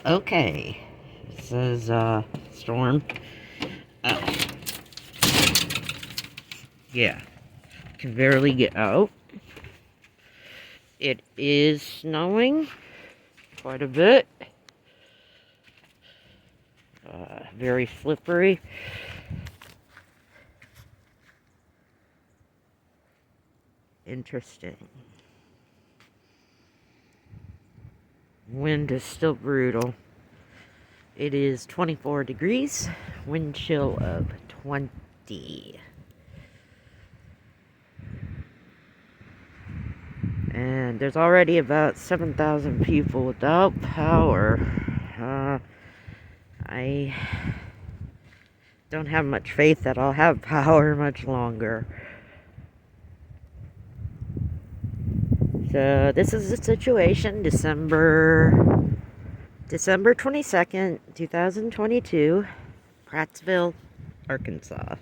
Okay. It says, storm. Oh. Yeah. Can barely get out. It is snowing quite a bit. Very slippery. Interesting. Wind is still brutal. It is 24 degrees, wind chill of 20. And there's already about 7,000 people without power. I don't have much faith that I'll have power much longer. So this is the situation, December 22nd, 2022, Prattsville, Arkansas.